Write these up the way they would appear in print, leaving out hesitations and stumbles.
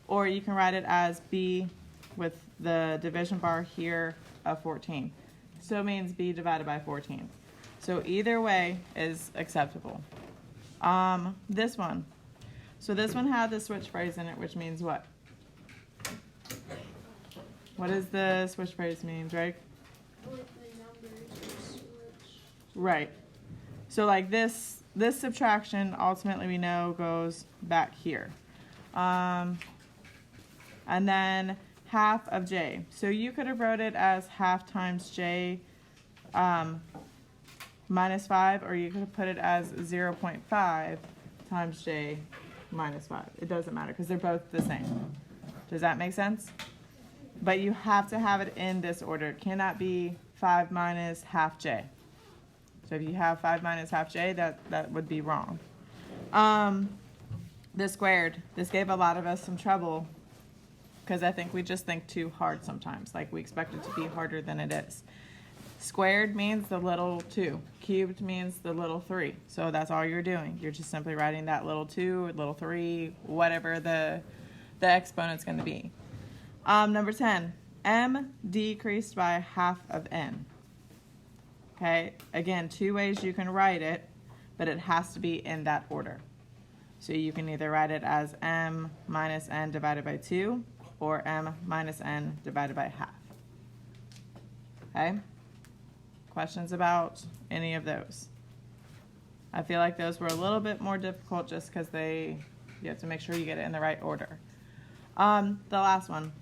or you can write it as b with the division bar here of 14. So it means b divided by 14. So either way is acceptable. This one. So this one had the switch phrase in it, which means what? What does the switch phrase mean, Drake? Right. So like this subtraction ultimately we know goes back here. And then half of j. So you could have wrote it as half times j minus 5, or you could have put it as 0.5 times j minus 5. It doesn't matter because they're both the same. Does that make sense? But you have to have it in this order. It cannot be 5 minus half j. So if you have 5 minus half j, that would be wrong. The squared. This gave a lot of us some trouble because I think we just think too hard sometimes. Like we expect it to be harder than it is. Squared means the little 2. Cubed means the little 3. So that's all you're doing. You're just simply writing that little 2 or little 3, whatever the exponent's going to be. Number 10, m decreased by half of n. Okay, again, 2 ways you can write it, but it has to be in that order. So you can either write it as m minus n divided by 2 or m minus n divided by half. Okay? Questions about any of those? I feel like those were a little bit more difficult just because you have to make sure you get it in the right order. The last one.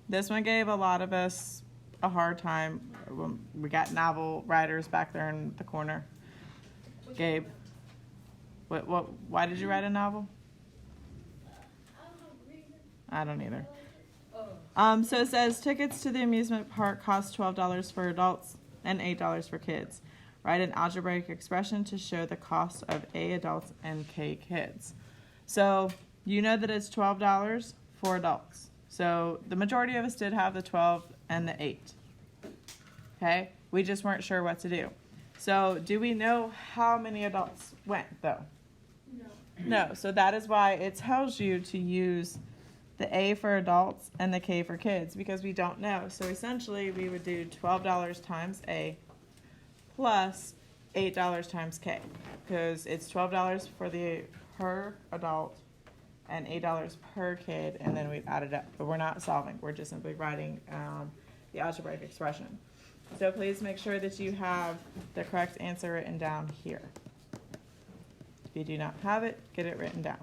This one gave a lot of us a hard time. We got novel writers back there in the corner. Gabe, why did you write a novel? I don't either. So it says tickets to the amusement park cost $12 for adults and $8 for kids. Write an algebraic expression to show the cost of A adults and K kids. So you know that it's $12 for adults. So the majority of us did have the 12 and the 8. Okay? We just weren't sure what to do. So do we know how many adults went, though? No. So that is why it tells you to use the A for adults and the K for kids, because we don't know. So essentially, we would do $12 times A plus $8 times K, because it's $12 for per adult and $8 per kid, and then we've added up. But we're not solving. We're just simply writing the algebraic expression. So please make sure that you have the correct answer written down here. If you do not have it, get it written down.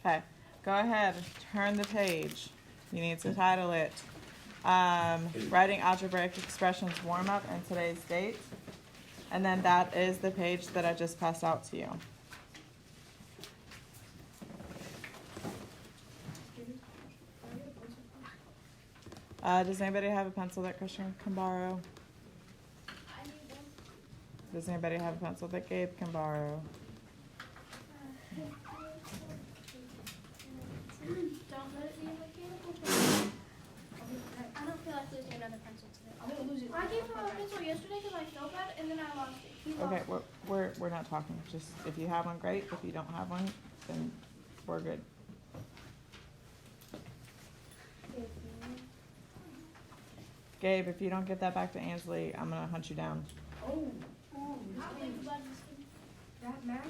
Okay, go ahead, turn the page. You need to title it Writing Algebraic Expressions Warm-Up and Today's Date. And then that is the page that I just passed out to you. Does anybody have a pencil that Christian can borrow? Does anybody have a pencil that Gabe can borrow? Don't let it be mechanical. I don't feel like losing another pencil today. I'm gonna lose it. I gave him a pencil yesterday because I felt bad and then I lost it. Okay, we're not talking. Just if you have one, great. If you don't have one, then we're good. Gabe, if you don't get that back to Ansley, I'm gonna hunt you down. Oh. That match?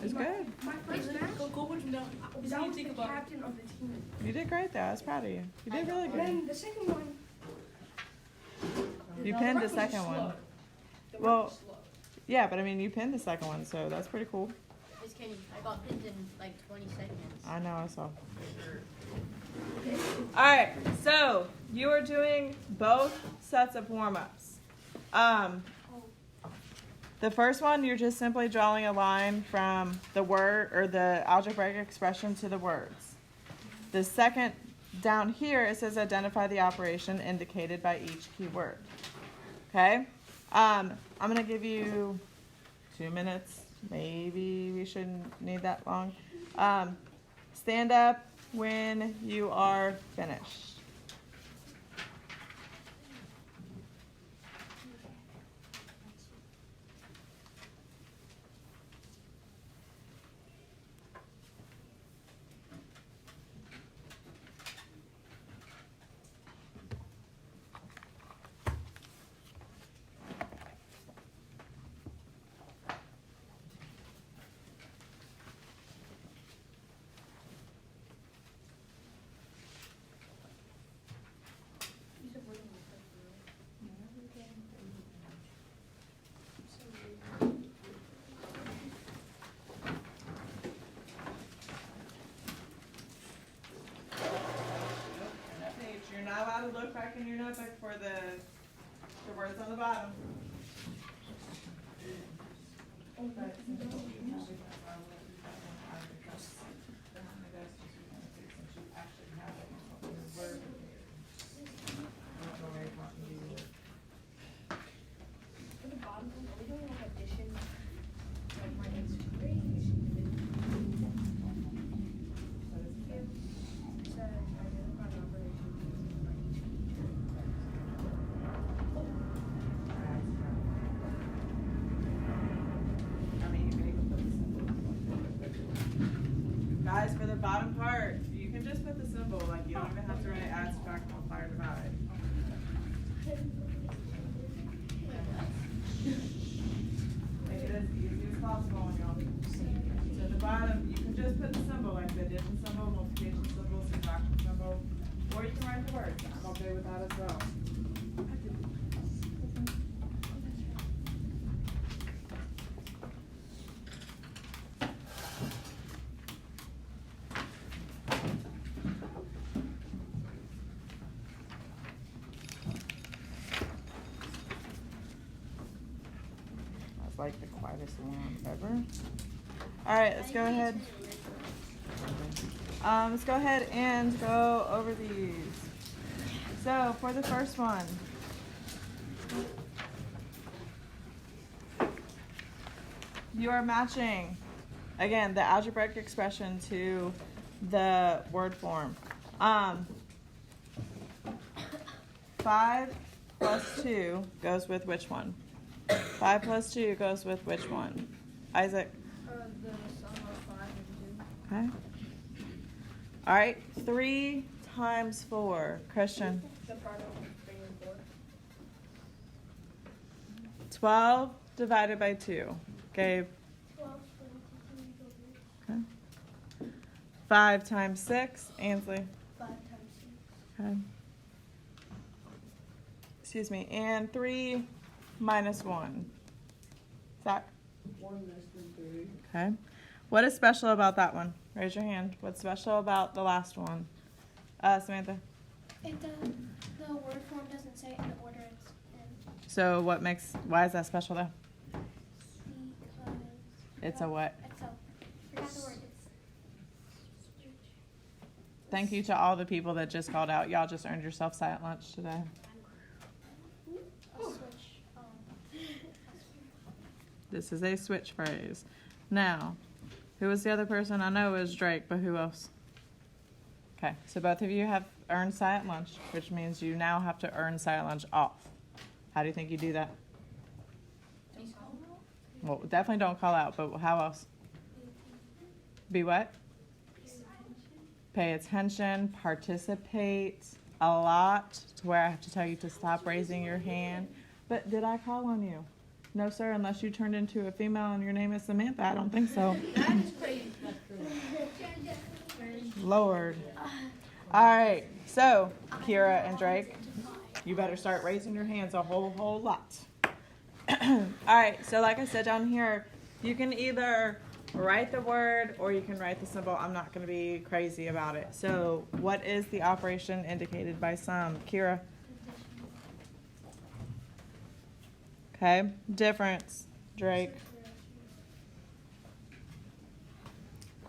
It's good. My first match? Go with him now. That was the captain of the team. You did great though. I was proud of you. You did really good. Then the second one. You pinned the second one. Well, yeah, but I mean, you pinned the second one, so that's pretty cool. Just kidding. I got pinned in like 20 seconds. I know, I saw. Alright, so you are doing both sets of warm-ups. The first one, you're just simply drawing a line from the word or the algebraic expression to the words. The second, down here, it says identify the operation indicated by each key word. Okay? I'm going to give you 2 minutes. Maybe we shouldn't need that long. Stand up when you are finished. back in your notebook for the words on the bottom. For the bottom one, are we doing like addition? Like my next Guys, for the bottom part, you can just put the symbol, like you don't even have to write add, subtract, multiply, or divide. Make it as easy as possible on y'all. So the bottom, you can just put the symbol, like the addition symbol, multiplication symbol, subtraction symbol, or you can write the words. I'm okay with that as well. That's like the quietest one ever. All right, let's go ahead. Let's go ahead and go over these. So for the first one, you are matching, again, the algebraic expression to the word form. 5 plus 2 goes with which one? 5 plus 2 goes with which one? Isaac? The sum of 5 and 2. Okay. All right, 3 times 4. Christian? The product of 3 and 4. 12 divided by 2. Gabe? 12, 22, Okay. 5 times 6. Ainsley? 5 times 6. Okay. Excuse me. And 3 minus 1. Zach? 1 less than 3. Okay. What is special about that one? Raise your hand. What's special about the last one? Samantha? The word form doesn't say in the order it's in. So why is that special though? Because It's a what? it's a, forgot the word. Thank you to all the people that just called out. Y'all just earned yourself silent lunch today. A switch. This is a switch phrase. Now, who was the other person? I know it was Drake, but who else? Okay, so both of you have earned silent lunch, which means you now have to earn silent lunch off. How do you think you do that? Well, definitely don't call out, but how else? Be what? Pay attention, participate a lot, to where I have to tell you to stop raising your hand. But did I call on you? No, sir, unless you turned into a female and your name is Samantha. I don't think so. That is crazy. Lord. All right, so Kira and Drake, you better start raising your hands a whole lot. All right, so like I said down here, you can either write the word or you can write the symbol. I'm not going to be crazy about it. So what is the operation indicated by sum? Kira? Okay, difference. Drake?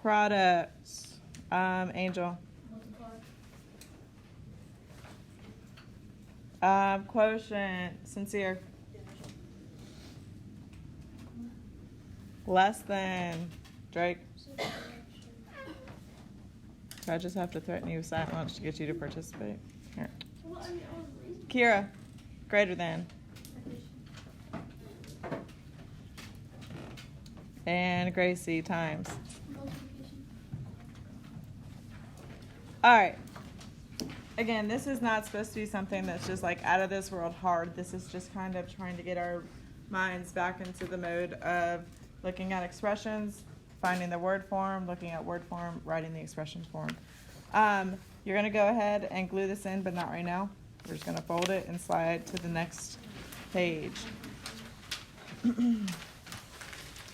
Products. Angel? Quotient. Sincere? Less than. Drake? Do I just have to threaten you with silent lunch to get you to participate? Here. Kira? Greater than. And Gracie times. All right. Again, this is not supposed to be something that's just like out of this world hard. This is just kind of trying to get our minds back into the mode of looking at expressions, finding the word form, looking at word form, writing the expression form. You're going to go ahead and glue this in, but not right now. We're just going to fold it and slide to the next page.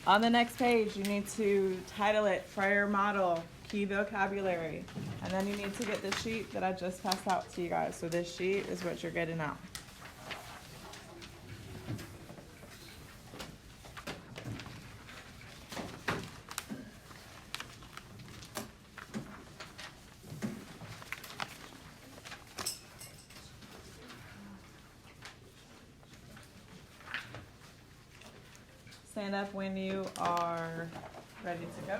On the next page, you need to title it Prayer Model key vocabulary. And then you need to get the sheet that I just passed out to you guys. So this sheet is what you're getting out. Stand up when you are ready to go.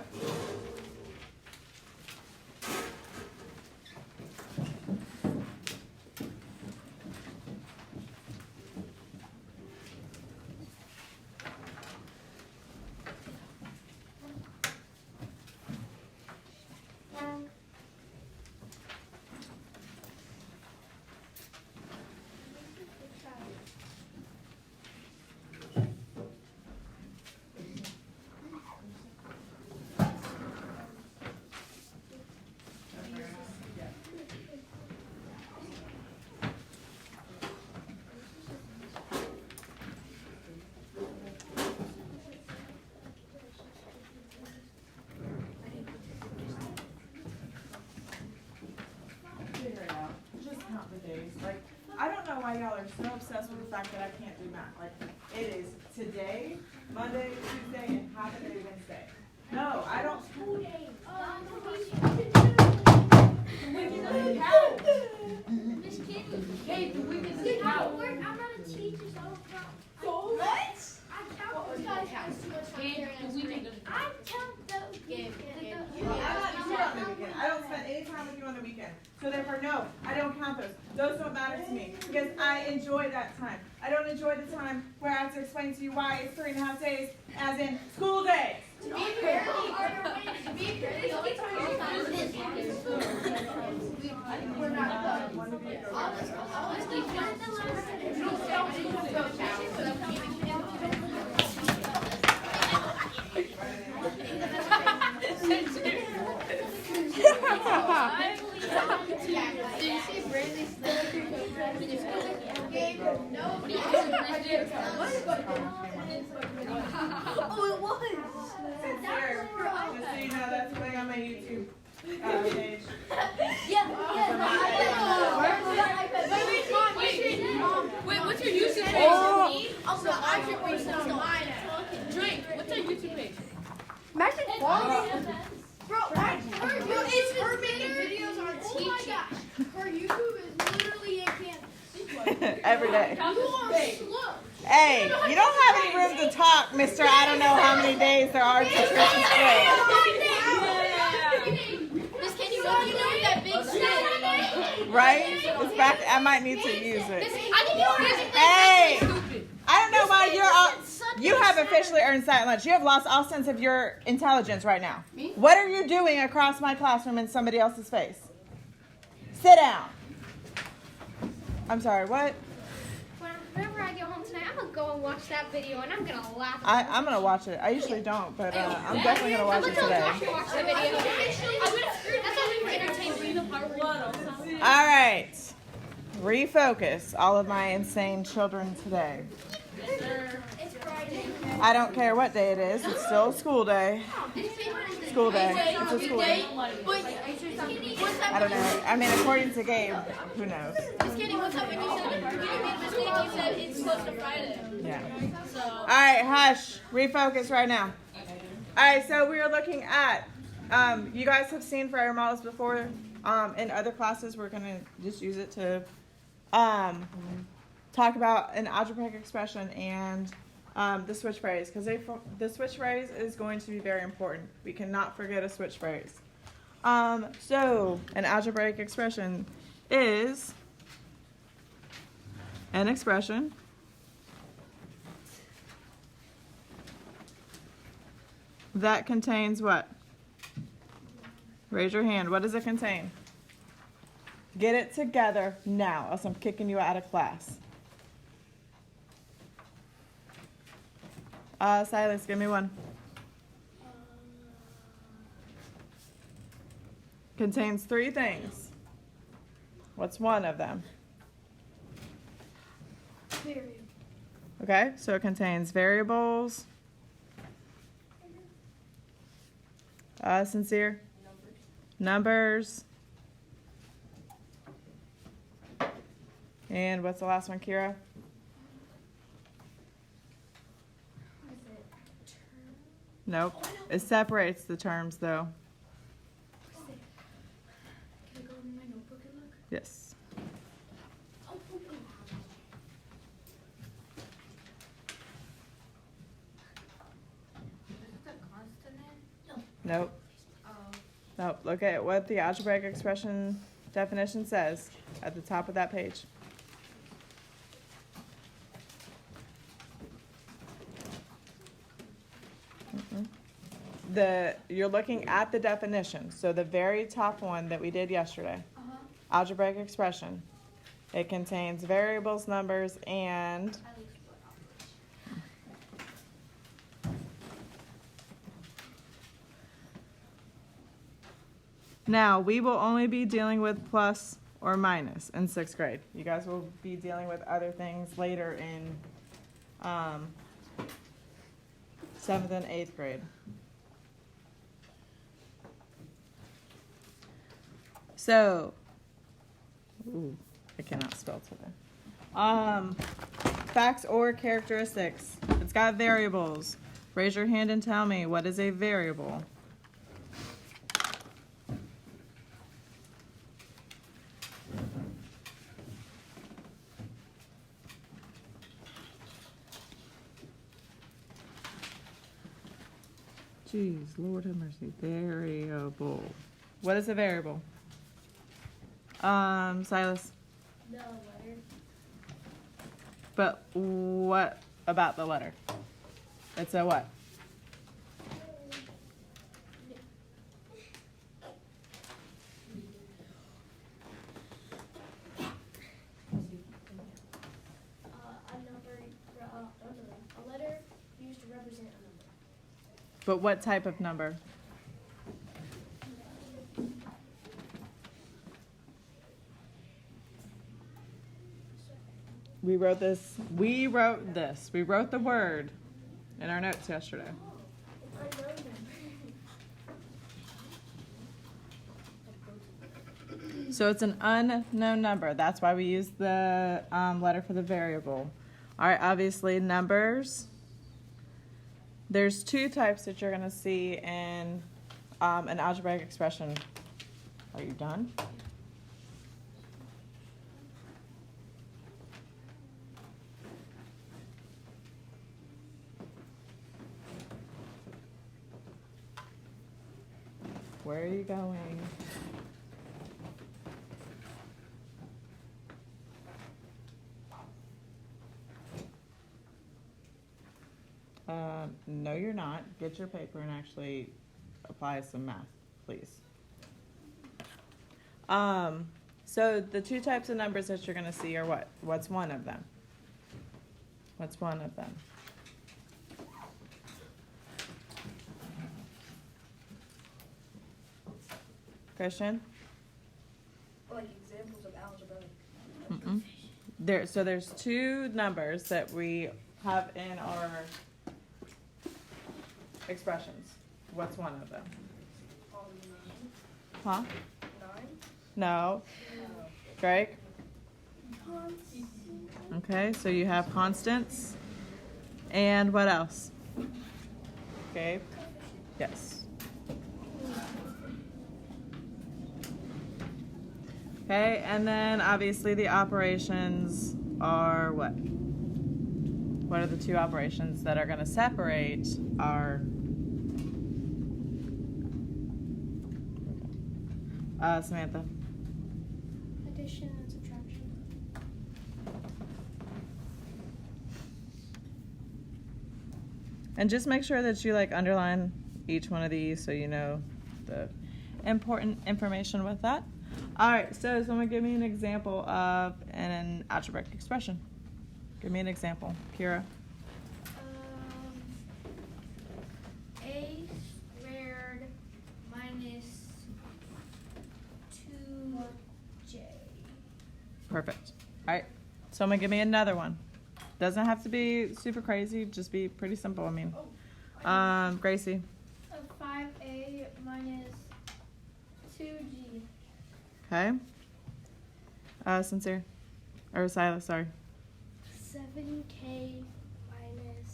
Figure it out. Just count the days. Like, I don't know why y'all are so obsessed with the fact that I can't do math. Like, it is today, Monday, Tuesday, and half a day Wednesday. No, I don't. Miss Kitty. Hey, the weekends is out. I'm not a teacher, so I don't count. What? I count because I have too much time. I count the weekend. I don't spend any time with you on the weekend. So therefore, no, I don't count those. Those don't matter to me because I enjoy that time. I don't enjoy the time where I have to explain to you why it's 3.5 days, as in school days. To be fair, the only time you count is we're not done. Honestly, Oh, it was. Sincere. Just so you know, that's the thing on my YouTube page. Wait, what's your YouTube page? Oh. Also, I should read some mine. Drake, what's your YouTube page? Imagine Bro, it's her making videos on teaching. Her YouTube is literally a canvas. Every day. You are slow. Hey, you don't have any room to talk, mister. I don't know how many days there are to Christmas break. Miss Kenny, what do you know that big stick? Right? It's back. I might need to use it. I think you're using Hey! I don't know why you're all. You have officially earned silent lunch. You have lost all sense of your intelligence right now. Me? What are you doing across my classroom in somebody else's face? Sit down. I'm sorry, what? Whenever I get home tonight, I'm gonna go and watch that video, and I'm gonna laugh. I'm going to watch it. I usually don't, but I'm definitely going to watch it today. Watch the video. That's how we were entertained. All right. Refocus all of my insane children today. It's Friday. I don't care what day it is. It's still a school day. School day. It's a school day. I don't know. I mean, according to Gabe, who knows? Miss Kenny, what's up when you said you made a mistake? You said it's close to Friday. Yeah. So. All right, hush. Refocus right now. All right, so we are looking at, you guys have seen Frayer models before. In other classes, we're going to just use it to talk about an algebraic expression and the switch phrase, because the switch phrase is going to be very important. We cannot forget a switch phrase. So an algebraic expression is an expression that contains what? Raise your hand. What does it contain? Get it together now, else I'm kicking you out of class. Silas, give me one. Contains 3 things. What's one of them? Okay, so it contains variables. Sincere? numbers. And what's the last one, Kira? What is it? Term? Nope. Oh, I know. It separates the terms though. What's it? Can I go in my notebook and look? Yes. Oh, oh, oh. Is that consonant? No. Nope. Oh. Nope. Look at what the algebraic expression definition says at the top of that page. You're looking at the definition, so the very top one that we did yesterday, Uh-huh. algebraic expression. It contains variables, numbers, and At least what now we will only be dealing with plus or minus in 6th grade. You guys will be dealing with other things later in 7th and 8th grade. So, ooh, I cannot spell today. Facts or characteristics. It's got variables. Raise your hand and tell me, what is a variable? Jeez, Lord have mercy. Variable. What is a variable? Silas. the letter. But what about the letter? It's a what? A number, a letter used to represent a number. But what type of number? We wrote this. We wrote the word in our notes yesterday. An unknown number. So it's an unknown number. That's why we use the letter for the variable. All right, obviously numbers. There's two types that you're going to see in an algebraic expression. Are you done? Where are you going? No, you're not. Get your paper and actually apply some math, please. So the two types of numbers that you're going to see are what? What's one of them? What's one of them? Christian? Like examples of algebra. Mm-mm. So there's two numbers that we have in our expressions. What's one of them? Huh? 9. No. Greg? Okay, so you have constants. And what else? Gabe? Yes. Okay, and then obviously the operations are what? What are the two operations that are going to separate our Samantha? Addition and subtraction. And just make sure that you like underline each one of these so you know the important information with that. All right, so someone give me an example of an algebraic expression. Give me an example, Kira. A squared minus 2j. Perfect. All right, someone give me another one. Doesn't have to be super crazy, just be pretty simple. I mean, Gracie. 5a minus 2G. Okay. Sincere. Or Silas, sorry. 7K minus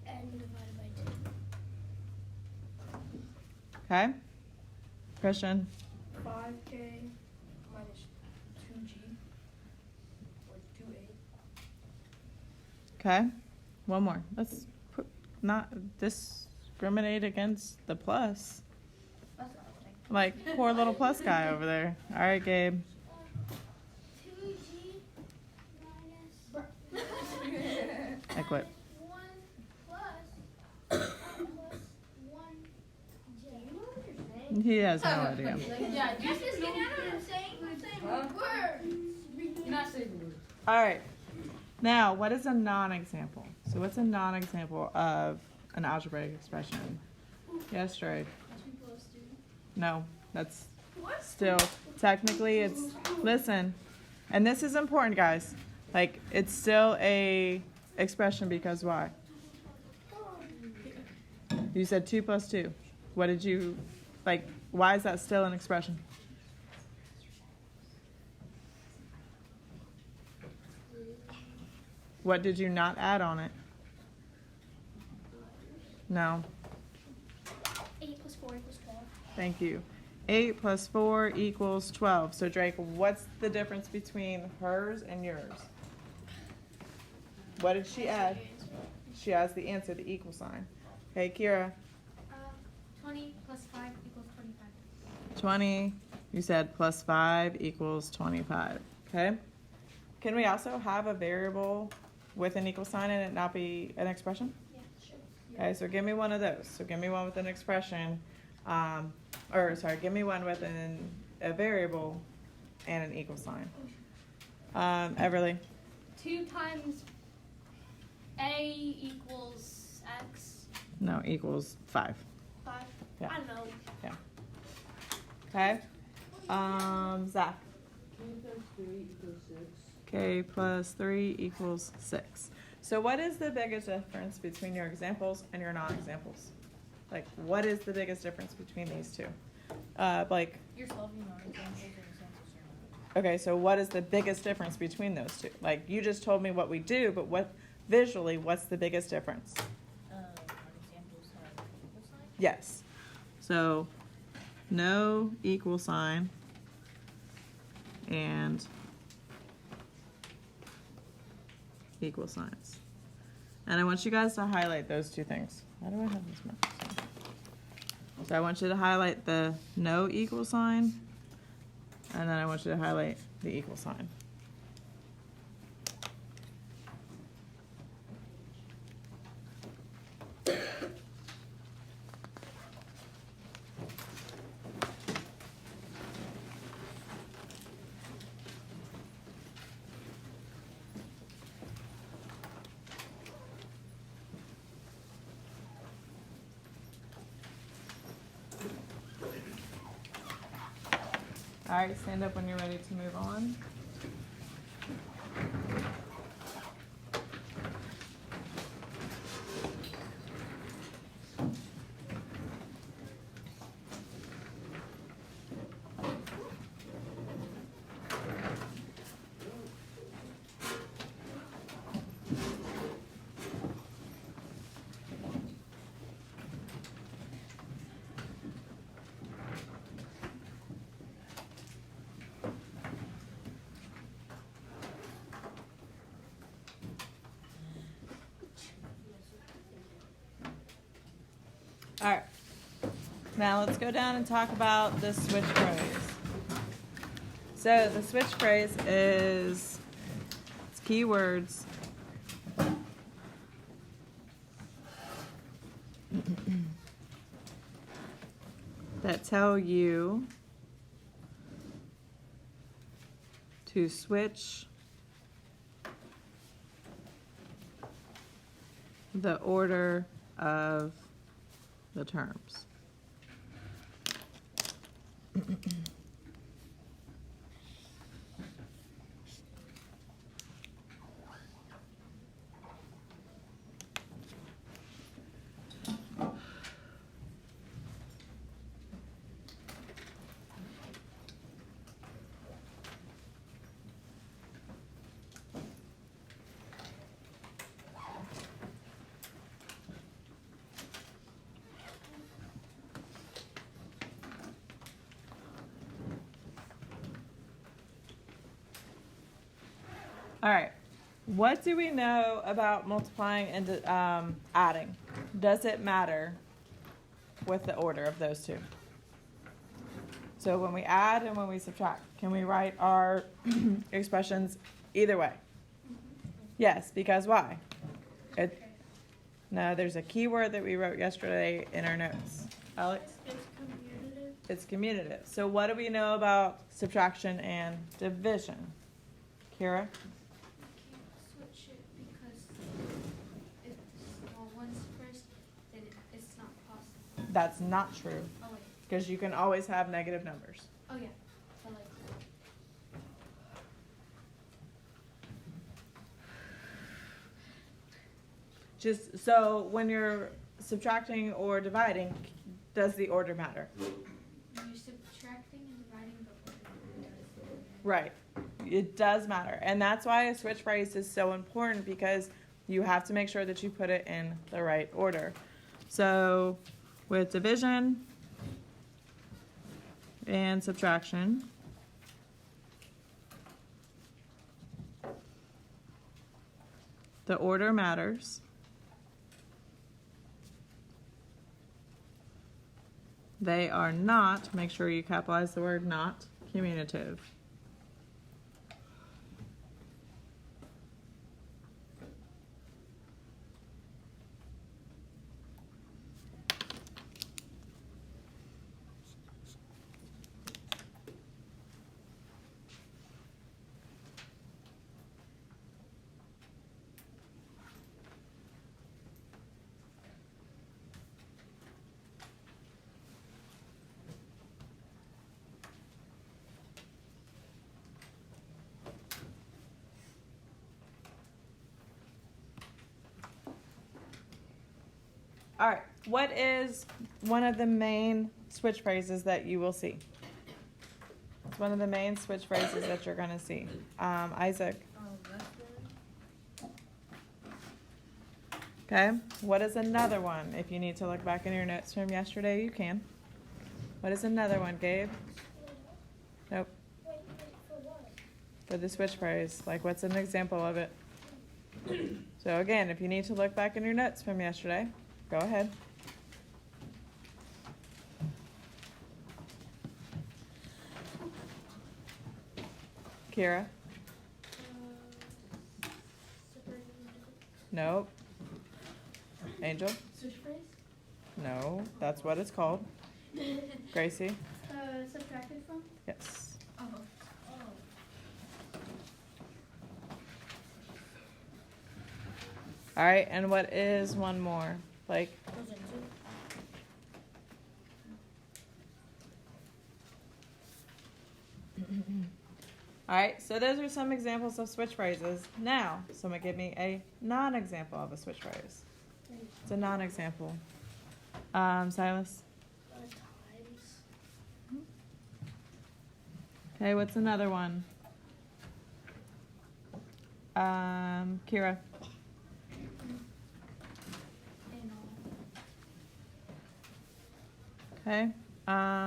N divided by 2. Okay. Christian. 5K minus 2G, or 2A. Okay. One more. Let's not discriminate against the plus. That's what I was Like, poor little plus guy over there. All right, Gabe. 2G minus I quit. 1 plus 1J. You know what you're saying? He has no idea. Yeah, Yes, just get out of it. I'm saying words. you're not saying the word. All right. Now, what is a non-example? So what's a non-example of an algebraic expression? Yes, Drake. 2 plus 2. No, that's What? still, technically it's, listen, and this is important, guys. Like, it's still a expression because why? You said 2 plus 2. What did you, like, why is that still an expression? What did you not add on it? No. 8 plus 4 equals 12. Thank you. 8 plus 4 equals 12. So Drake, what's the difference between hers and yours? What did she add? She adds the answer, the equal sign. Okay, Kira. 20 plus 5 equals 25. 20, you said plus 5 equals 25. Okay? Can we also have a variable with an equal sign and it not be an expression? Yeah, sure. Okay, so give me one of those. So give me one with an expression, give me one with a variable and an equal sign. Everly. 2 times A equals X. No, equals 5. 5. Yeah. I don't know. Okay? Zach. K plus 3 K plus 3 equals 6. equals 6. So what is the biggest difference between your examples and your non-examples? Like, what is the biggest difference between these two? Blake. You're solving non-examples and examples are not. Okay, so what is the biggest difference between those two? Like, you just told me what we do, but what visually, what's the biggest difference? Non-examples have equal sign. Yes. So, no equal sign and equal signs. And I want you guys to highlight those two things. Why do I have this mark? So I want you to highlight the no equal sign, and then I want you to highlight the equal sign. All right, stand up when you're ready to move on. All right. Now let's go down and talk about the switch phrase. So the switch phrase is it's keywords that tell you to switch the order of the terms. All right. What do we know about multiplying and adding? Does it matter with the order of those two? So when we add and when we subtract, can we write our expressions either way? Yes, because why? No, there's a key word that we wrote yesterday in our notes. Alex? It's commutative. It's commutative. So what do we know about subtraction and division? Kira? Switch it because if one's first, then it's not possible. That's not true Oh wait. because you can always have negative numbers. Oh yeah. But like. Just so when you're subtracting or dividing, does the order matter? You're subtracting and dividing, but Right. It does matter. And that's why a switch phrase is so important because you have to make sure that you put it in the right order. So with division and subtraction, the order matters. They are not, make sure you capitalize the word not, commutative. All right, what is one of the main switch phrases that you will see? It's one of the main switch phrases that you're going to see. Isaac. Less than. Okay, what is another one? If you need to look back in your notes from yesterday, you can. What is another one, Gabe? Nope. wait, for what? For the switch phrase. Like, what's an example of it? So again, if you need to look back in your notes from yesterday, go ahead. Kira? Nope. Angel? Switch phrase? No, that's what it's called. Gracie? Subtracted from? Yes. Oh. All right, and what is one more? Like, Goes into. all right, so those are some examples of switch phrases. Now, someone give me a non-example of a switch phrase. It's a non-example. Silas? Times. Okay, what's another one? Kira? And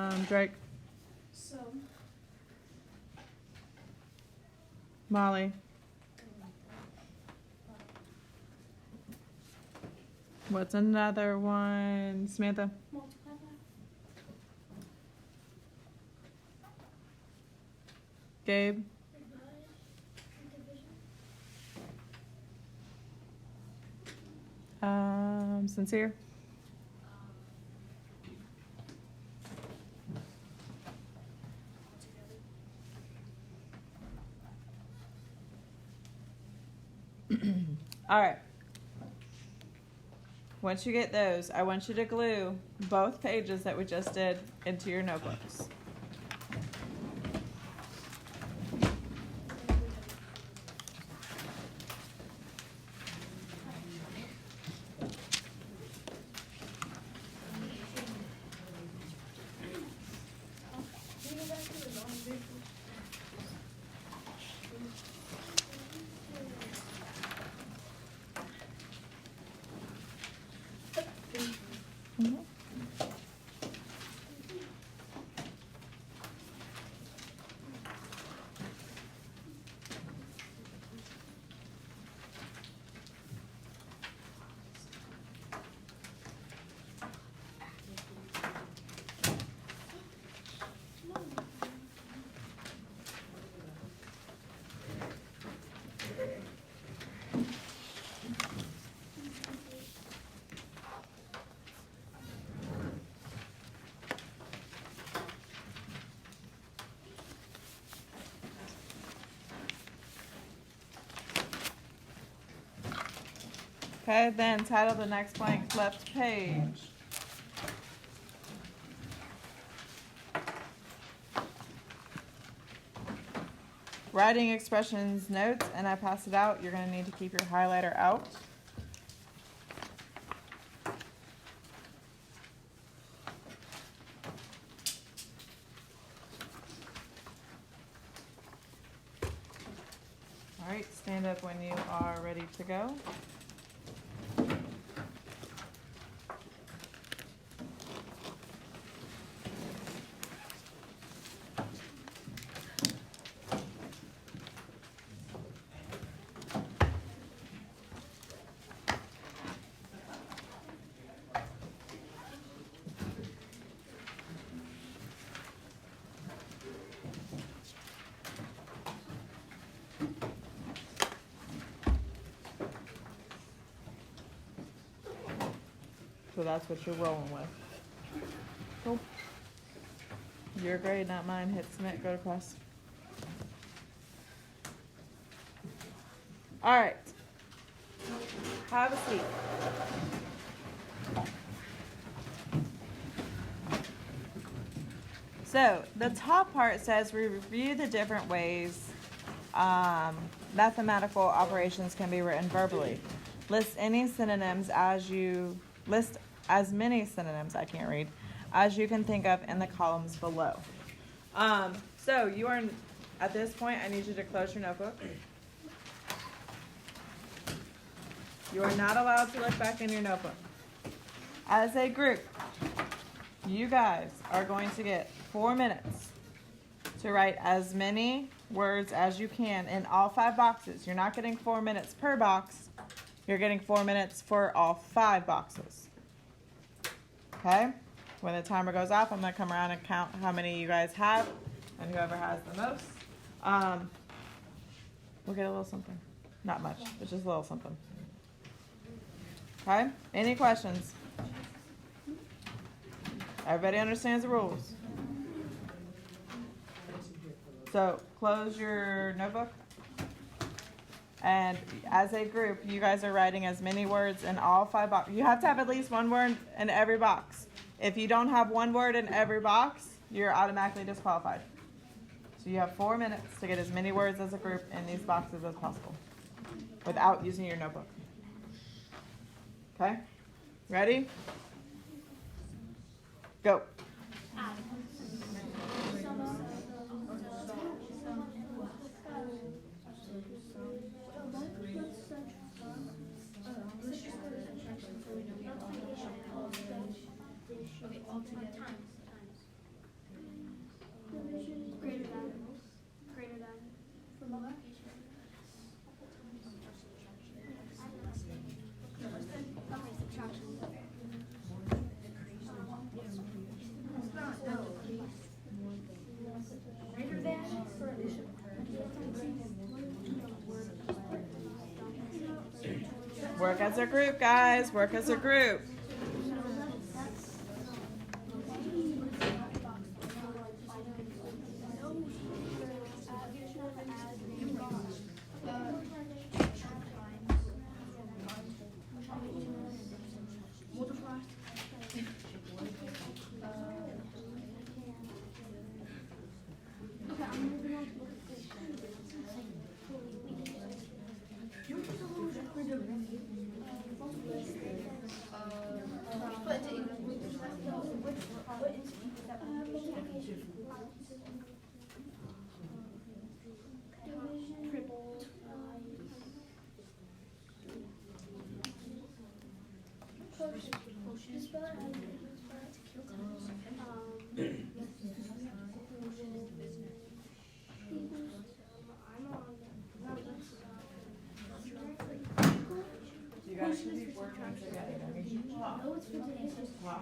Okay. Drake? so. Molly? What's another one? Samantha? Multiply by. Gabe? Sincere? All right. Once you get those, I want you to glue both pages that we just did into your notebooks. Okay, then title the next blank left page. Writing expressions notes, and I pass it out. You're going to need to keep your highlighter out. All right, stand up when you are ready to go. So that's what you're rolling with. Cool. Your grade, not mine. Hit submit, go to press. All right. Have a seat. So the top part says we review the different ways mathematical operations can be written verbally. List any synonyms list as many synonyms, I can't read, as you can think of in the columns below. So you are, at this point, I need you to close your notebook. You are not allowed to look back in your notebook. As a group, you guys are going to get 4 minutes to write as many words as you can in all 5 boxes. You're not getting 4 minutes per box. You're getting 4 minutes for all 5 boxes. Okay? When the timer goes off, I'm going to come around and count how many you guys have, and whoever has the most, we'll get a little something. Not much, but just a little something. Okay? Any questions? Everybody understands the rules. So, close your notebook. And as a group, you guys are writing as many words in all 5 boxes. You have to have at least 1 word in every box. If you don't have 1 word in every box, you're automatically disqualified. So you have 4 minutes to get as many words as a group in these boxes as possible without using your notebook. Okay? Ready? Go. Work as a group, guys. Work as a group. You guys should be working together.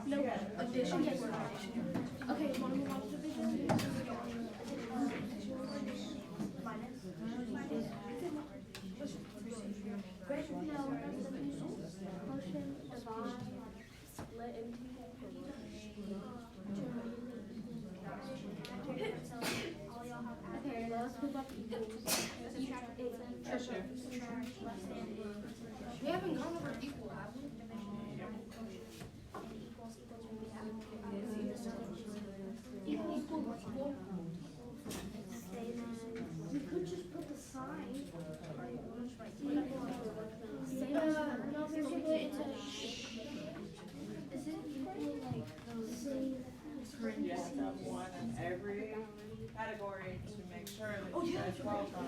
No, addition is okay, one more division. We haven't gone over equal. have one in every category to make sure that you guys qualify.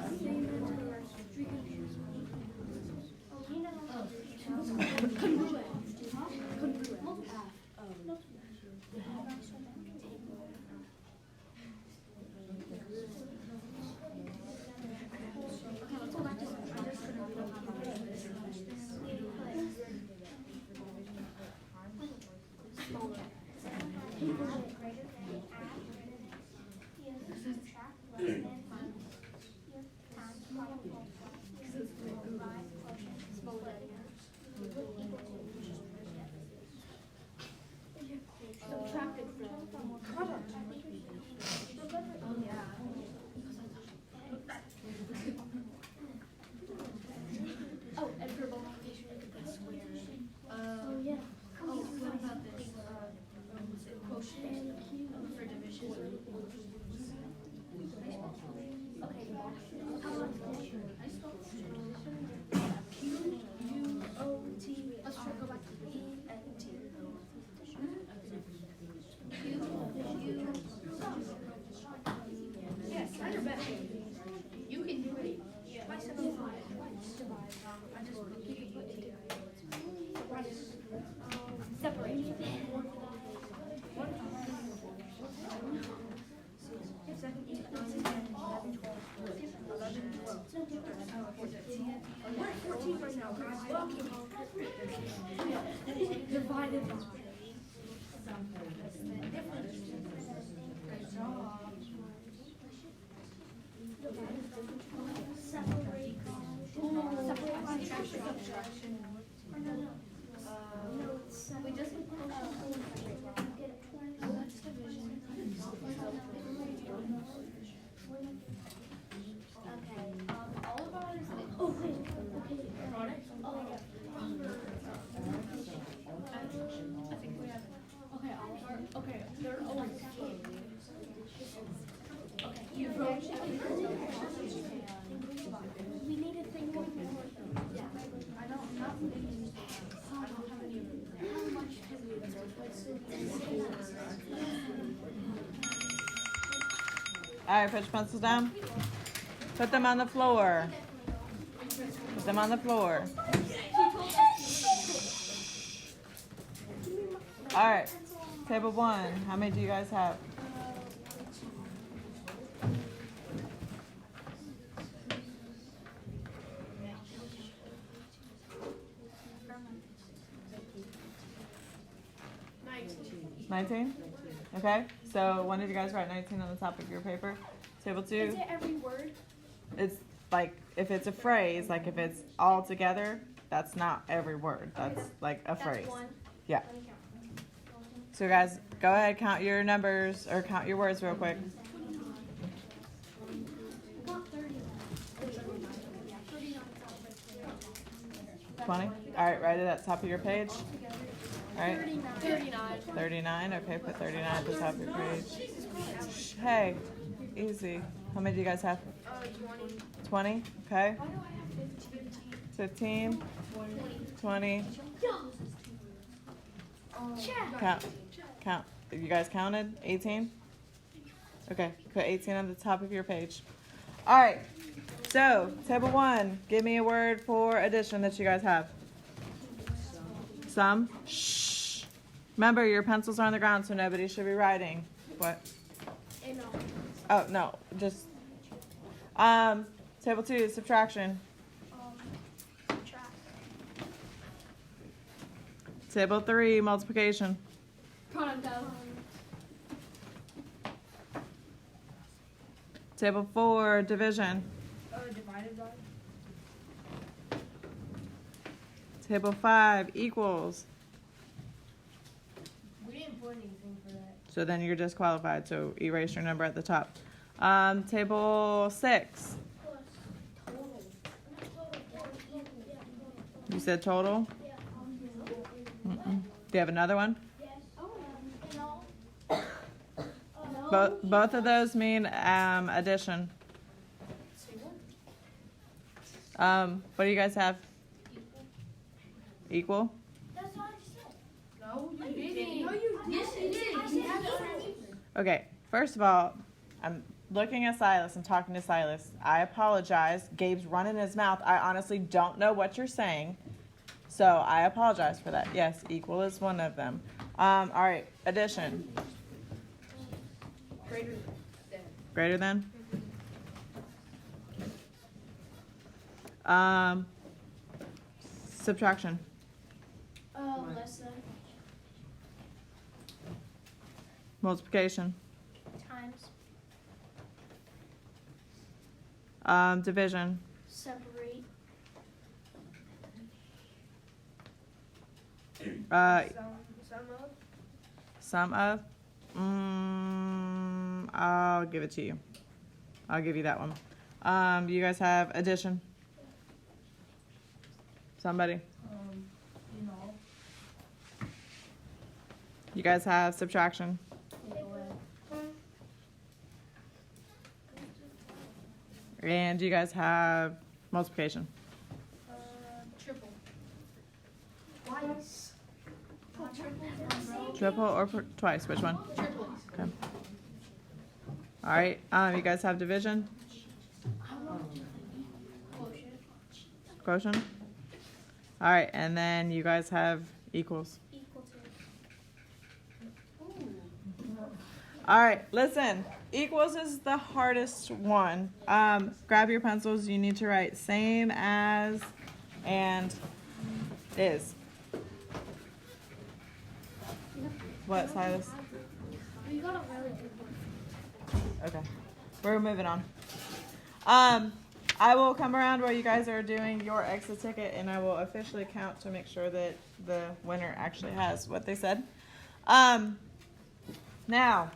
Oh, and for multiplication, you could put squares. Oh, yeah. Oh, what about this? Quotient for division. Okay. How about quotient? Q-U-O-T. Let's try to go back to E-N-T. Yes, kind of better. You can do it. Yeah. I just separate. We're at 14 right now, guys. Divided by. Subtraction. We just that's division. Okay. All of ours is product. I think we have. Okay, all of our. Okay, they're all. Okay, you wrote. We need to think of more. Yeah, I don't have any. I don't have any of them. How much can we do? All right, put your pencils down. Put them on the floor. Put them on the floor. All right, table 1. How many do you guys have? 19? Okay, so when did you guys write 19 on the top of your paper? Table 2? Is it every word? It's like, if it's a phrase, like if it's all together, that's not every word. That's like a phrase. That's one. Yeah. Let me count. So guys, go ahead, count your numbers, or count your words real quick. I got 30. 20? All right, write it at the top of your page. All right, 39. 39. Okay, put 39 at the top of your page. Shh, hey, easy. How many do you guys have? 20. Okay. 15. 20. Count. You guys counted? 18? Okay, put 18 on the top of your page. All right, so table 1, give me a word for addition that you guys have. Some? Shh. Remember, your pencils are on the ground, so nobody should be writing. What? Oh, no, just, table 2, subtraction. Table 3, multiplication. Product of. Table 4, division. Divided by. Table 5, equals. We didn't put anything for that. So then you're disqualified, so erase your number at the top. Table 6. You said total? Mm-mm. Do you have another one? Both of those mean addition. What do you guys have? Equal? That's what I said. No, you didn't. No, you didn't. Yes, you did. Okay, first of all, I'm looking at Silas and talking to Silas. I apologize. Gabe's running his mouth. I honestly don't know what you're saying. So I apologize for that. Yes, equal is one of them. All right, addition. Greater than. Greater than? Subtraction. Less than. Multiplication. Times. Division. Separate. Sum of? I'll give it to you. I'll give you that one. You guys have addition? Somebody? You guys have subtraction? And you guys have multiplication? Triple. Twice. Triple or twice? Which one? Triple. Okay. All right. You guys have division? Quotient? All right. And then you guys have equals. Equal to. All right. Listen. Equals is the hardest one. Grab your pencils. You need to write same as and is. What, Silas? We got a really good one. Okay. We're moving on. I will come around while you guys are doing your exit ticket, and I will officially count to make sure that the winner actually has what they said. Now,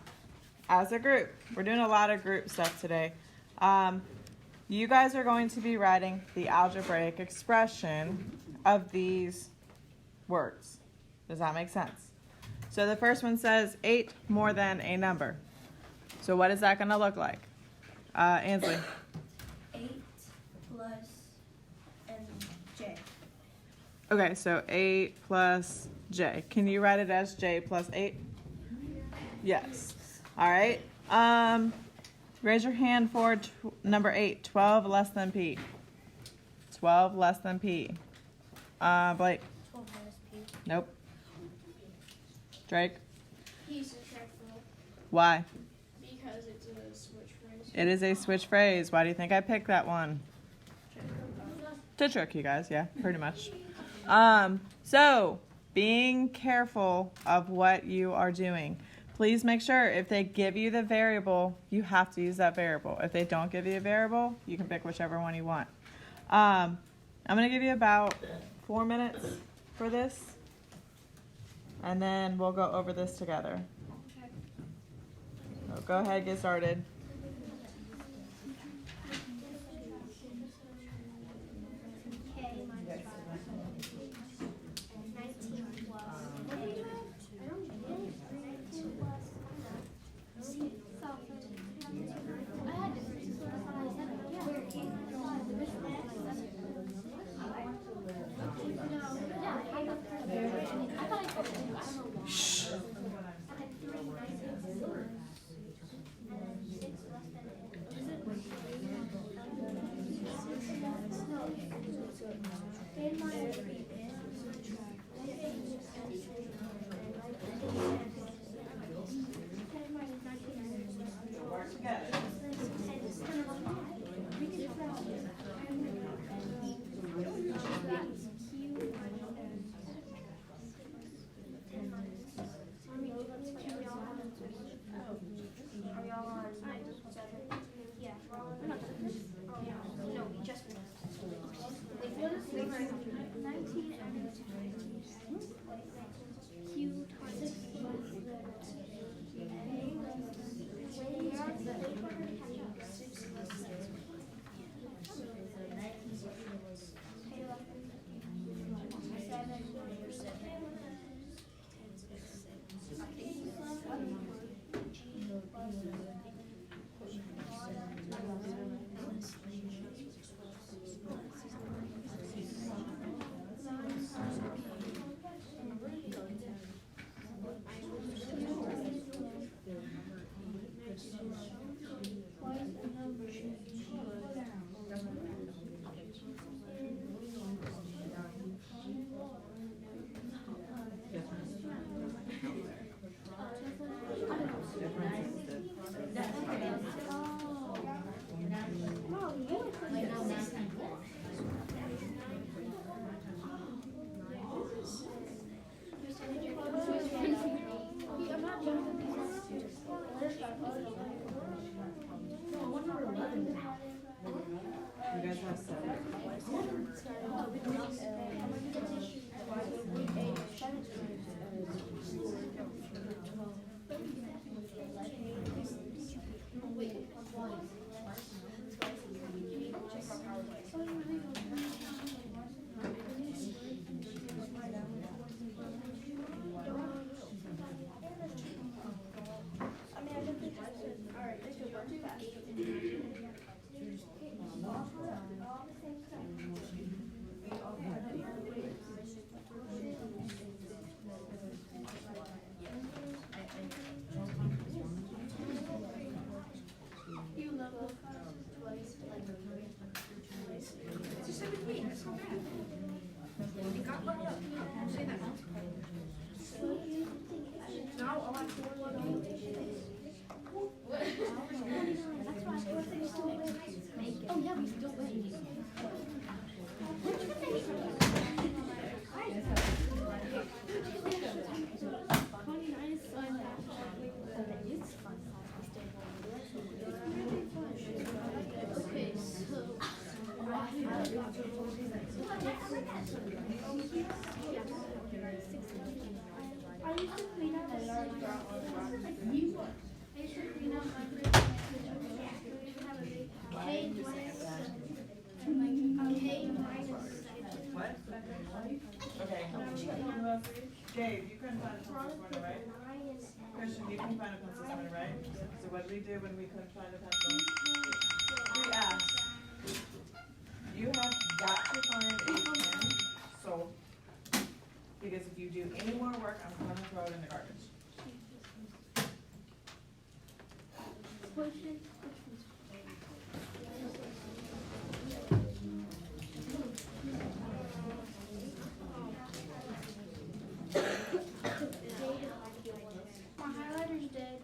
as a group, we're doing a lot of group stuff today. You guys are going to be writing the algebraic expression of these words. Does that make sense? So the first one says 8 more than a number. So what is that going to look like? Ansley. 8 plus and J. Okay, so 8 plus J. Can you write it as J plus 8? Yes. All right. Raise your hand for number 8. 12 less than P. 12 less than P. Blake. 12 minus P. Nope. Drake. P subtractable. Why? Because it's a switch phrase. It is a switch phrase. Why do you think I picked that one? To trick you guys, yeah, pretty much. So being careful of what you are doing. Please make sure if they give you the variable, you have to use that variable. If they don't give you a variable, you can pick whichever one you want. I'm going to give you about 4 minutes for this, and then we'll go over this together. So go ahead, get started. K minus 5. 19 plus. What do you have? I don't get it. 19 plus. I had differences, so that's what I said. Yeah. I thought I told you. I don't know why. Shh. I had 3 Sorry. You guys have 7. Oh yeah, we still win. Okay, so I used to clean up What? Okay. Gabe, you couldn't find a pencil this morning, right? Christian, you couldn't find a pencil this morning, right? So what did we do when we couldn't find a pencil? We asked. You have got to find a pen, so, because if you do any more work, I'm gonna throw it in the garbage. my highlighter's dead.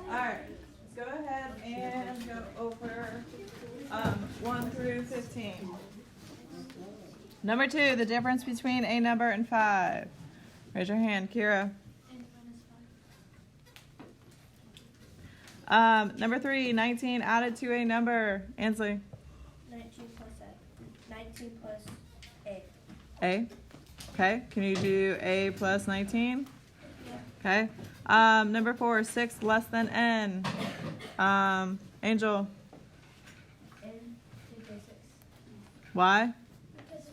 Alright, let's go ahead and go over, 1 through 15. Number 2, the difference between a number and 5. Raise your hand, Kira. Number 3, 19 added to a number. Ansley. 19 plus A. 19 plus A. A. Okay, can you do A plus 19? Okay. Number 4, 6 less than N. Angel. N 2 6. Why?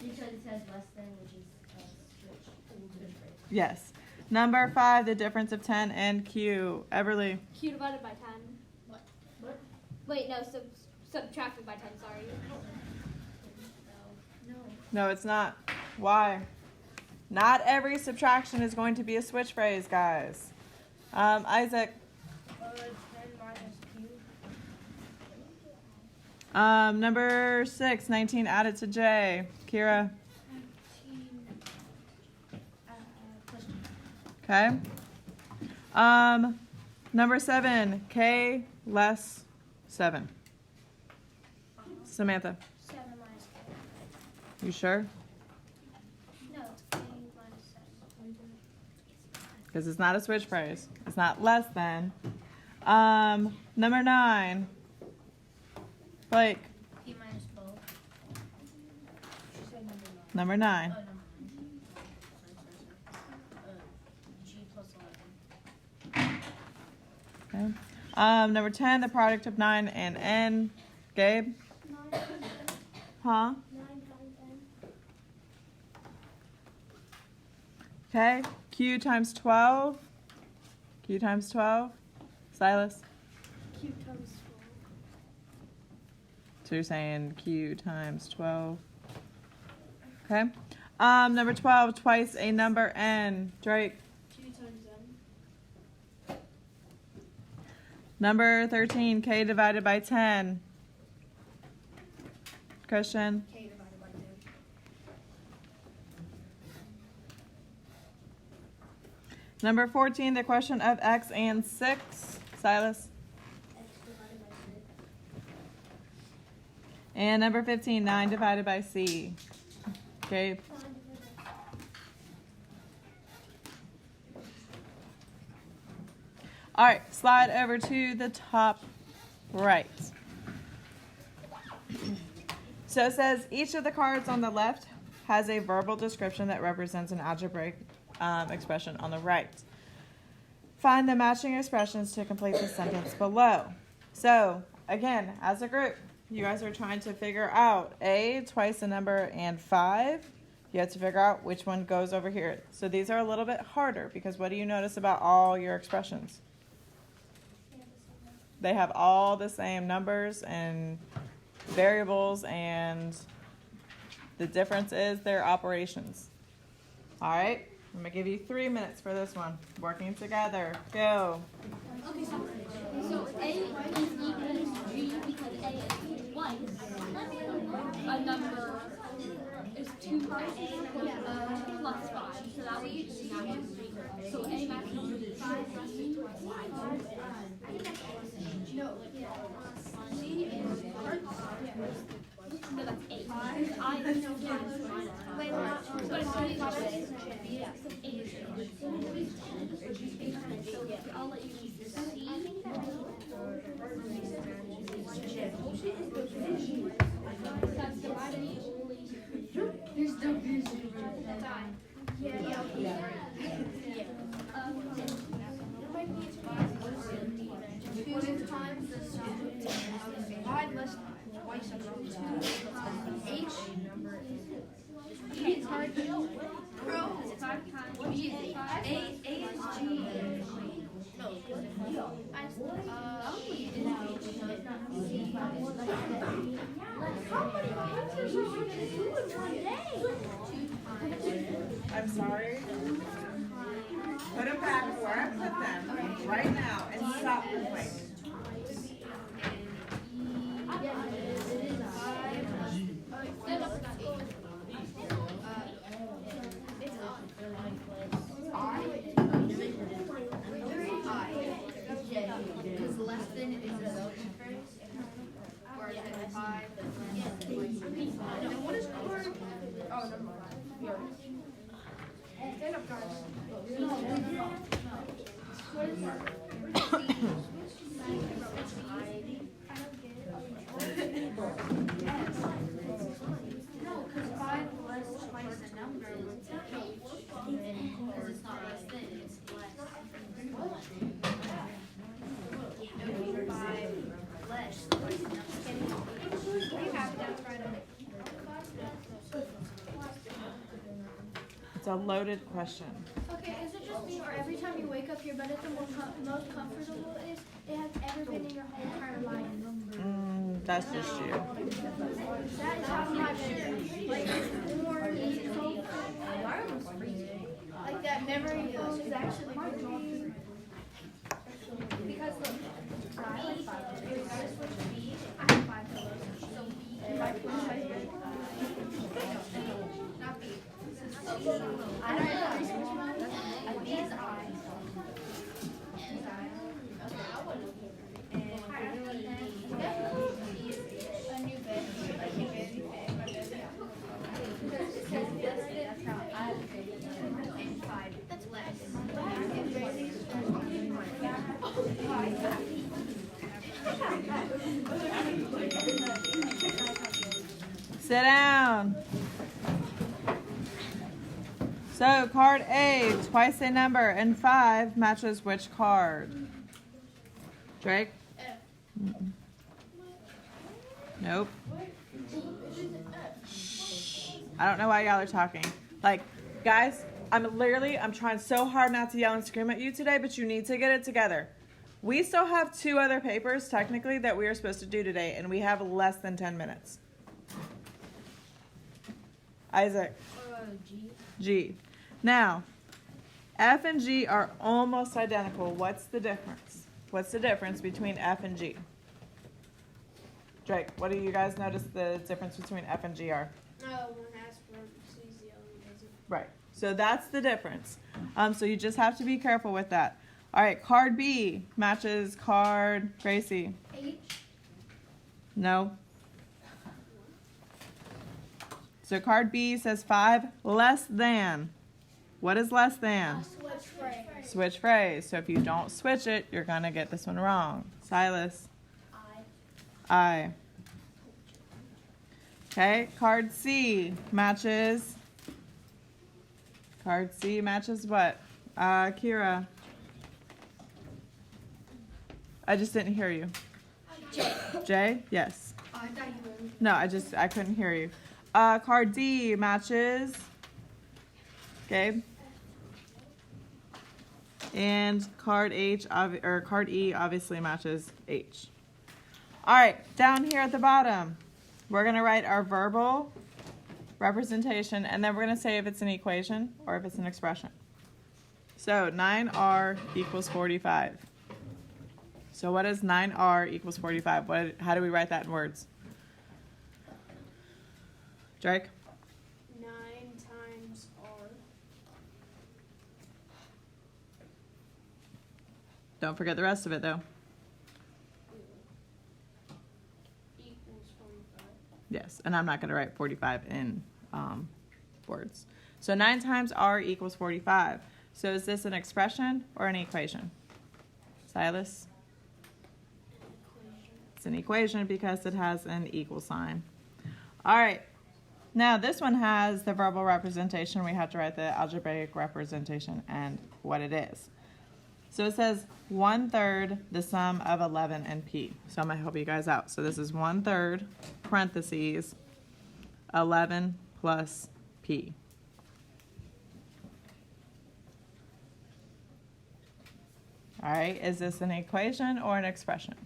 Because it says less than, which is switch rate. Yes. Number 5, the difference of 10 and Q. Everly. Q divided by 10. What? Wait, no, subtracted by 10, sorry. No. No, it's not. Why? Not every subtraction is going to be a switch phrase, guys. Isaac. 10 minus Q. Number 6, 19 added to J. Kira. 19 plus Okay. Number 7, K less 7. Samantha. 7 minus K. You sure? No, K minus 7. Because it's not a switch phrase. It's not less than. Number 9. Blake. P minus 12. She said Number number 9. 9. Oh, number 9. G plus 11. Okay. Number 10, the product of 9 and N. Gabe? 9 Huh? times N. Okay. Q times 12. Q times 12. Silas? Q times So you're saying Q times 12. Okay. Number 12, twice a number N. Drake? Q times N. Number 13, K divided by 10. Christian? K divided by 2. Number 14, the question of X and 6. Silas? X divided by 6. And number 15, 9 divided by C. Gabe? All right, slide over to the top right. So it says each of the cards on the left has a verbal description that represents an algebraic expression on the right. Find the matching expressions to complete the sentence below. So again, as a group, you guys are trying to figure out A, twice the number, and 5. You have to figure out which one goes over here. So these are a little bit harder because what do you notice about all your expressions? They have all the same numbers and variables, and the difference is their operations. All right, I'm gonna give you 3 minutes for this one. Working together, go. Okay, so A is equal to G because A is twice a number is 2 plus 5. So that would be G. So A matches 5 plus 3 No, that's 8. I is 5 minus 5. Wait, not But it's 8. Yeah, so 8. I'll let you see. That's divided equally. There's division. Yeah. Two times the sum of 5 less than twice of 2. H. G is hard to know. Bro. 5 times G is 5. A is G. No. G is H. How many answers are we gonna do in one day? I'm sorry. Put them back where I put them right now and stop moving. Because less than is a relative phrase. Whereas then 5 is less than. And what is core? Oh, never mind. Stand up, guys. What is No, because 5 less twice the number would be H. Because it's not less than, it's less. No, 5 less twice the number. We have that right away. It's a loaded question. Okay, is it just me, or every time you wake up, your bed is the most comfortable it has ever been in your whole entire life? That's just you. That is how my bed is. Like, it's more so, like that memory foam is actually good. Because look, I like 5. If I switch B, I have 5 pillows. So B, if I switch my bed, not B. I don't know. B is I. A new bed. A new bed. That's how I and 5. That's less. Sit down. So card A, twice a number, and 5 matches which card? Drake? Mm-mm. Nope. I don't know why y'all are talking. Like, guys, I'm trying so hard not to yell and scream at you today, but you need to get it together. We still have 2 other papers, technically, that we are supposed to do today, and we have less than 10 minutes. Isaac. G. Now, F and G are almost identical. What's the difference? What's the difference between F and G? Drake, what do you guys notice the difference between F and G are? No, one has parentheses, the other one doesn't. Right. So that's the difference. So you just have to be careful with that. All right, card B matches card Gracie. H. No. So card B says 5 less than. What is less than? Switch phrase. Switch phrase. So if you don't switch it, you're going to get this one wrong. Silas. I. Okay, card C matches. Card C matches what? Kira. I just didn't hear you. J? Yes. I thought you were. No, I couldn't hear you. Card D matches. Gabe. And card card E obviously matches H. All right, down here at the bottom, we're gonna write our verbal representation, and then we're gonna say if it's an equation or if it's an expression. So 9R equals 45. So what is 9R equals 45? How do we write that in words? Drake? 9 times R. Don't forget the rest of it though. Equals 45. Yes, and I'm not going to write 45 in words. So 9 times R equals 45. So is this an expression or an equation? Silas? It's an equation because it has an equal sign. All right. Now this one has the verbal representation. We have to write the algebraic representation and what it is. So it says 1/3 the sum of 11 and P. So I'm going to help you guys out. So this is 1/3 parentheses 11 plus P. All right, is this an equation or an expression?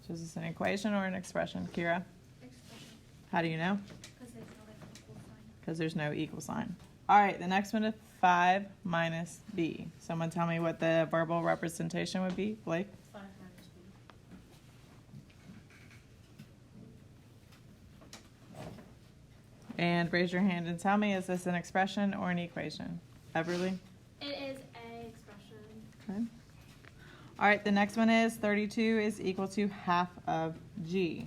So is this an equation or an expression? Kira? Expression. How do you know? Because there's no like equal sign. Because there's no equal sign. All right, the next one is 5 minus B. Someone tell me what the verbal representation would be, Blake? 5 minus B. And raise your hand and tell me, is this an expression or an equation? Everly? It is a expression. Okay. All right, the next one is 32 is equal to half of G.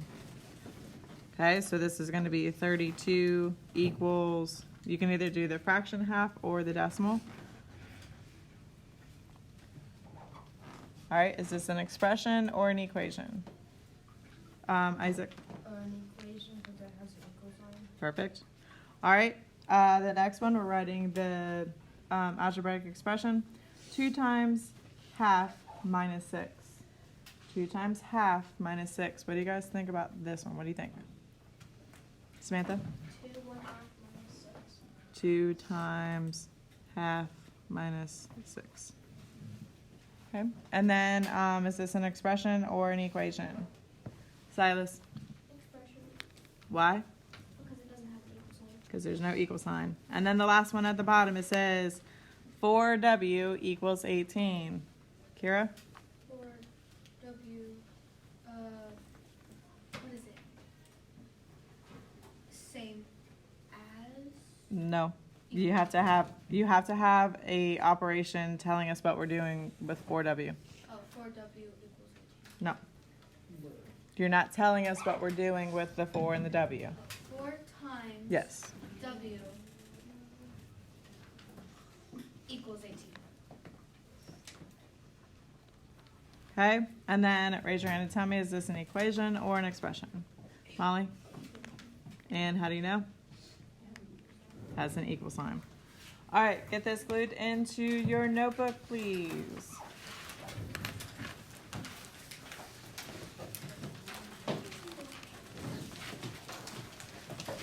Okay, so this is going to be 32 equals, you can either do the fraction half or the decimal. All right, is this an expression or an equation? Isaac? An equation because it has an equal sign. Perfect. All right, the next one, we're writing the algebraic expression. 2 times half minus 6. 2 times half minus 6. What do you guys think about this one? What do you think? Samantha? 2 1/2 minus 6. 2 times half minus 6. Okay, and then is this an expression or an equation? Silas? Expression. Why? Because it doesn't have an equal sign. Because there's no equal sign. And then the last one at the bottom, it says 4W equals 18. Kira? Or W, what is it? Same as? No. You have to have a operation telling us what we're doing with 4W. Oh, 4W equals 18. No. You're not telling us what we're doing with the 4 and the W. 4 times Yes. W equals 18. Okay? And then raise your hand and tell me, is this an equation or an expression? Molly? And how do you know? Has an equal sign. All right, get this glued into your notebook, please.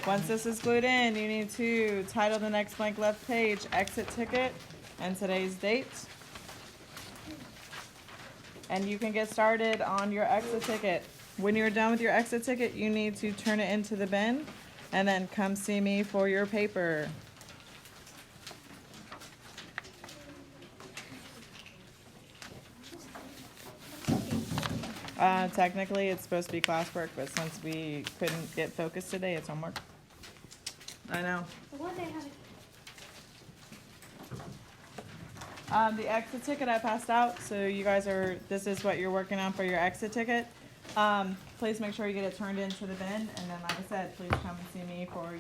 Once this is glued in, you need to title the next blank left page exit ticket and today's date. And you can get started on your exit ticket. When you're done with your exit ticket, you need to turn it into the bin and then come see me for your paper. Technically, it's supposed to be classwork, but since we couldn't get focused today, it's homework. I know. But what they have The exit ticket I passed out, so you guys this is what you're working on for your exit ticket. Please make sure you get it turned into the bin, and then like I said, please come and see me for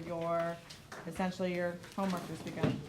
essentially your homework this weekend.